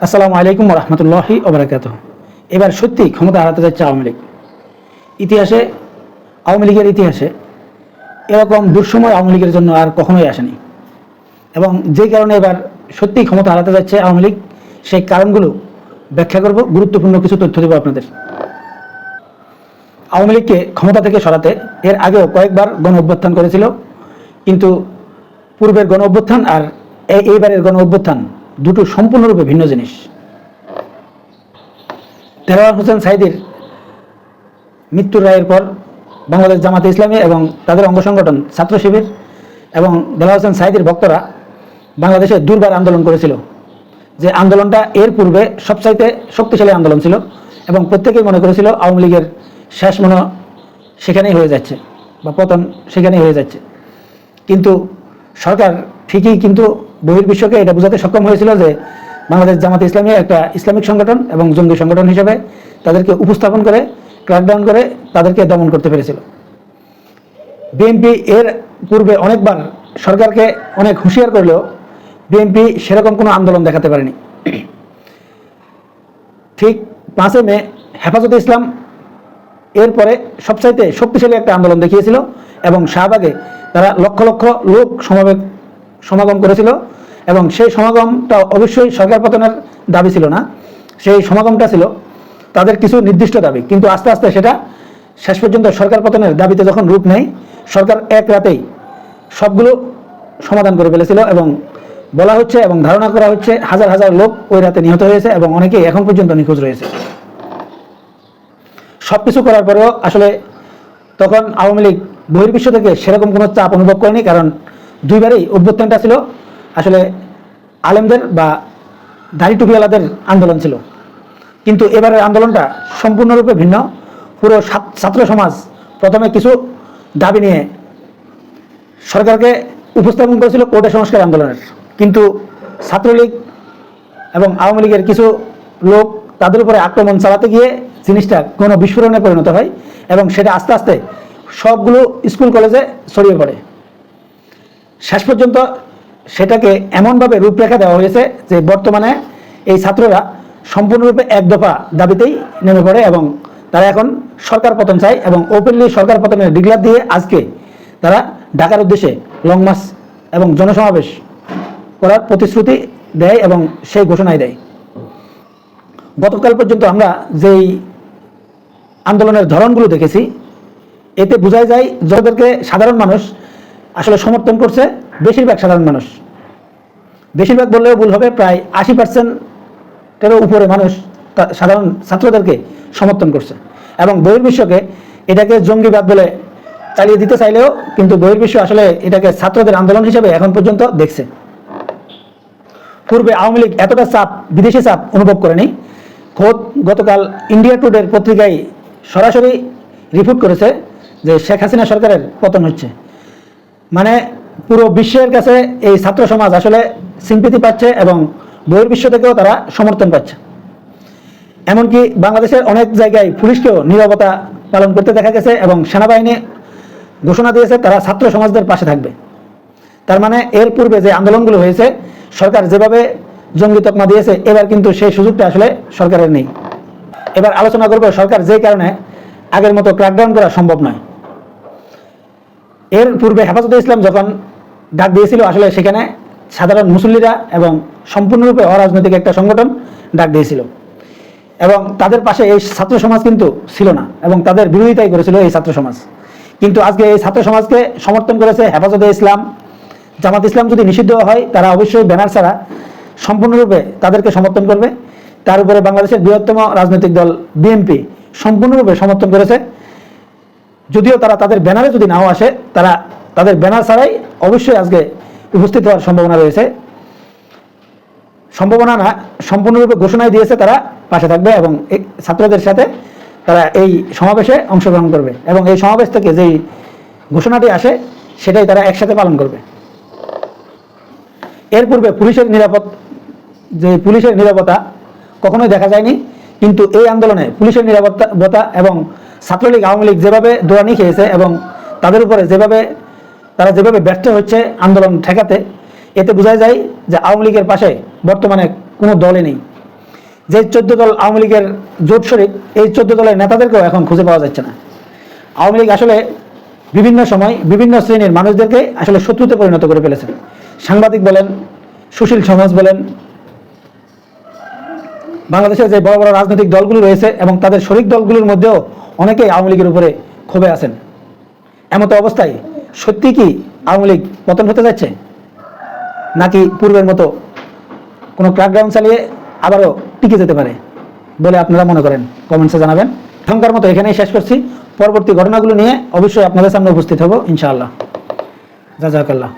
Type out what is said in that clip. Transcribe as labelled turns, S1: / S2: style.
S1: আসসালামু আলাইকুম রহমতুল্লাহি ওবরাকাতুহু। এবার সত্যি ক্ষমতা হারাতে যাচ্ছে আওয়ামী লীগ। ইতিহাসে আওয়ামী লীগের ইতিহাসে এরকম দুঃসময় আওয়ামী লীগের জন্য আর কখনোই আসেনি, এবং যে কারণে এবার সত্যি ক্ষমতা হারাতে যাচ্ছে আওয়ামী লীগ, সেই কারণগুলো ব্যাখ্যা করব, গুরুত্বপূর্ণ কিছু তথ্য দেব আপনাদের। আওয়ামী লীগকে ক্ষমতা থেকে সরাতে এর আগেও কয়েকবার গণ অভ্যুত্থান করেছিল, কিন্তু পূর্বের গণ অভ্যুত্থান আর এইবারের গণ অভ্যুত্থান দুটো সম্পূর্ণরূপে ভিন্ন জিনিস। দেলোয়ার হোসেন সাঈদীর মৃত্যুর রায়ের পর বাংলাদেশ জামাতে ইসলামী এবং তাদের অঙ্গ সংগঠন ছাত্র শিবির এবং দেলোয়ার হোসেন সাঈদীর ভক্তরা বাংলাদেশে দুর্বার আন্দোলন করেছিল, যে আন্দোলনটা এর পূর্বে সবচাইতে শক্তিশালী আন্দোলন ছিল, এবং প্রত্যেকেই মনে করেছিল আওয়ামী লীগের শেষ মনে সেখানেই হয়ে যাচ্ছে বা পতন সেখানেই হয়ে যাচ্ছে। কিন্তু সরকার ঠিকই কিন্তু বহির্বিশ্বকে এটা বোঝাতে সক্ষম হয়েছিল যে বাংলাদেশ জামাতে ইসলামী একটা ইসলামিক সংগঠন এবং জঙ্গি সংগঠন হিসেবে তাদেরকে উপস্থাপন করে ক্র্যাকডাউন করে তাদেরকে দমন করতে পেরেছিল। বিএনপি এর পূর্বে অনেকবার সরকারকে অনেক হুঁশিয়ার করলেও বিএনপি সেরকম কোনো আন্দোলন দেখাতে পারেনি। ঠিক 5 মে হেফাজতে ইসলাম এরপরে সবচাইতে শক্তিশালী একটা আন্দোলন দেখিয়েছিল, এবং শাহবাগে তারা লক্ষ লক্ষ লোক সমাগম করেছিল, এবং সেই সমাগমটা অবশ্যই সরকার পতনের দাবি ছিল না, সেই সমাগমটা ছিল তাদের কিছু নির্দিষ্ট দাবি। কিন্তু আস্তে আস্তে সেটা শেষ পর্যন্ত সরকার পতনের দাবিতে যখন রূপ নেয়, সরকার এক রাতেই সবগুলো সমাধান করে ফেলেছিল, এবং বলা হচ্ছে এবং ধারণা করা হচ্ছে হাজার হাজার লোক ওই রাতে নিহত হয়েছে এবং অনেকেই এখন পর্যন্ত নিখোঁজ রয়েছে। সব কিছু করার পরেও আসলে তখন আওয়ামী লীগ বহির্বিশ্ব থেকে সেরকম কোনো চাপ অনুভব করেনি, কারণ দুইবারই অভ্যুত্থানটা ছিল আসলে আলেমদের বা দাড়ি টুপিওয়ালাদের আন্দোলন ছিল। কিন্তু এবারের আন্দোলনটা সম্পূর্ণরূপে ভিন্ন। পুরো ছাত্র সমাজ প্রথমে কিছু দাবি নিয়ে সরকারকে উপস্থাপন করেছিল কোটা সংস্কার আন্দোলনের, কিন্তু ছাত্রলীগ এবং আওয়ামী লীগের কিছু লোক তাদের উপরে আক্রমণ চালাতে গিয়ে জিনিসটা কোনো বিস্ফোরণে পরিণত হয়, এবং সেটা আস্তে আস্তে সবগুলো স্কুল কলেজে ছড়িয়ে পড়ে। শেষ পর্যন্ত সেটাকে এমনভাবে রূপরেখা দেওয়া হয়েছে যে বর্তমানে এই ছাত্ররা সম্পূর্ণরূপে এক দফা দাবিতেই নেমে পড়ে, এবং তারা এখন সরকার পতন চায়, এবং ওপেনলি সরকার পতনের ডিক্লার দিয়ে আজকে তারা ঢাকার উদ্দেশ্যে লং মার্চ এবং জনসমাবেশ করার প্রতিশ্রুতি দেয় এবং সেই ঘোষণাই দেয়। গতকাল পর্যন্ত আমরা যেই আন্দোলনের ধরনগুলো দেখেছি, এতে বোঝা যায় যাদেরকে সাধারণ মানুষ আসলে সমর্থন করছে, বেশিরভাগ সাধারণ মানুষ, বেশিরভাগ বললেও ভুল হবে, প্রায় 80%-এরও উপরে মানুষ সাধারণ ছাত্রদেরকে সমর্থন করছে, এবং বহির্বিশ্বকে এটাকে জঙ্গিবাদ বলে চালিয়ে দিতে চাইলেও কিন্তু বহির্বিশ্ব আসলে এটাকে ছাত্রদের আন্দোলন হিসেবে এখন পর্যন্ত দেখছে। পূর্বে আওয়ামী লীগ এতটা চাপ, বিদেশি চাপ অনুভব করেনি। খোদ গতকাল ইন্ডিয়া টুডের পত্রিকায় সরাসরি রিপোর্ট করেছে যে শেখ হাসিনা সরকারের পতন হচ্ছে, মানে পুরো বিশ্বের কাছে এই ছাত্র সমাজ আসলে সিম্পিতি পাচ্ছে এবং বহির্বিশ্ব থেকেও তারা সমর্থন পাচ্ছে। এমনকি বাংলাদেশের অনেক জায়গায় পুলিশকেও নীরবতা পালন করতে দেখা গেছে, এবং সেনাবাহিনী ঘোষণা দিয়েছে তারা ছাত্র সমাজদের পাশে থাকবে। তার মানে এর পূর্বে যে আন্দোলনগুলো হয়েছে সরকার যেভাবে জঙ্গি তকমা দিয়েছে, এবার কিন্তু সেই সুযোগটা আসলে সরকারের নেই। এবার আলোচনা করব সরকার যে কারণে আগের মতো ক্র্যাকডাউন করা সম্ভব নয়। এর পূর্বে হেফাজতে ইসলাম যখন ডাক দিয়েছিল, আসলে সেখানে সাধারণ মুসল্লিরা এবং সম্পূর্ণরূপে অরাজনৈতিক একটা সংগঠন ডাক দিয়েছিল, এবং তাদের পাশে এই ছাত্র সমাজ কিন্তু ছিল না, এবং তাদের বিরোধিতাই করেছিল এই ছাত্র সমাজ। কিন্তু আজকে এই ছাত্র সমাজকে সমর্থন করেছে হেফাজতে ইসলাম, জামাত ইসলাম যদি নিষিদ্ধ হয় তারা অবশ্যই ব্যানার ছাড়া সম্পূর্ণরূপে তাদেরকে সমর্থন করবে। তার উপরে বাংলাদেশের বৃহত্তম রাজনৈতিক দল বিএনপি সম্পূর্ণরূপে সমর্থন করেছে, যদিও তারা তাদের ব্যানারে যদি নাও আসে, তারা তাদের ব্যানার ছাড়াই অবশ্যই আজকে উপস্থিত হওয়ার সম্ভাবনা রয়েছে। সম্ভাবনা না, সম্পূর্ণরূপে ঘোষণাই দিয়েছে তারা পাশে থাকবে, এবং ছাত্রদের সাথে তারা এই সমাবেশে অংশগ্রহণ করবে, এবং এই সমাবেশ থেকে যেই ঘোষণাটি আসে সেটাই তারা একসাথে পালন করবে। এর পূর্বে পুলিশের নিরাপত্তা কখনোই দেখা যায়নি, কিন্তু এই আন্দোলনে পুলিশের নিরাপত্তা এবং ছাত্রলীগ আওয়ামী লীগ যেভাবে দৌড়ানি খেয়েছে এবং তাদের উপরে তারা যেভাবে ব্যর্থ হচ্ছে আন্দোলন ঠেকাতে, এতে বোঝা যায় যে আওয়ামী লীগের পাশে বর্তমানে কোনো দলই নেই। যে 14 দল আওয়ামী লীগের জোট শরিক, এই 14 দলের নেতাদেরকেও এখন খুঁজে পাওয়া যাচ্ছে না। আওয়ামী লীগ আসলে বিভিন্ন সময় বিভিন্ন শ্রেণীর মানুষদেরকে আসলে শত্রুতে পরিণত করে ফেলেছে। সাংবাদিক বলেন, সুশীল সমাজ বলেন, বাংলাদেশের যে বড় বড় রাজনৈতিক দলগুলো রয়েছে এবং তাদের শরিক দলগুলোর মধ্যেও অনেকেই আওয়ামী লীগের উপরে ক্ষোভে আছেন। এমতো অবস্থায় সত্যি কি আওয়ামী লীগ পতন হতে যাচ্ছে, নাকি পূর্বের মতো কোনো ক্র্যাকডাউন চালিয়ে আবারও টিকে যেতে পারে বলে আপনারা মনে করেন? কমেন্টসে জানাবেন। এখনকার মতো এখানেই শেষ করছি। পরবর্তী ঘটনাগুলো নিয়ে অবশ্যই আপনাদের সামনে উপস্থিত হব ইনশাআল্লাহ। জাযাকাল্লাহ।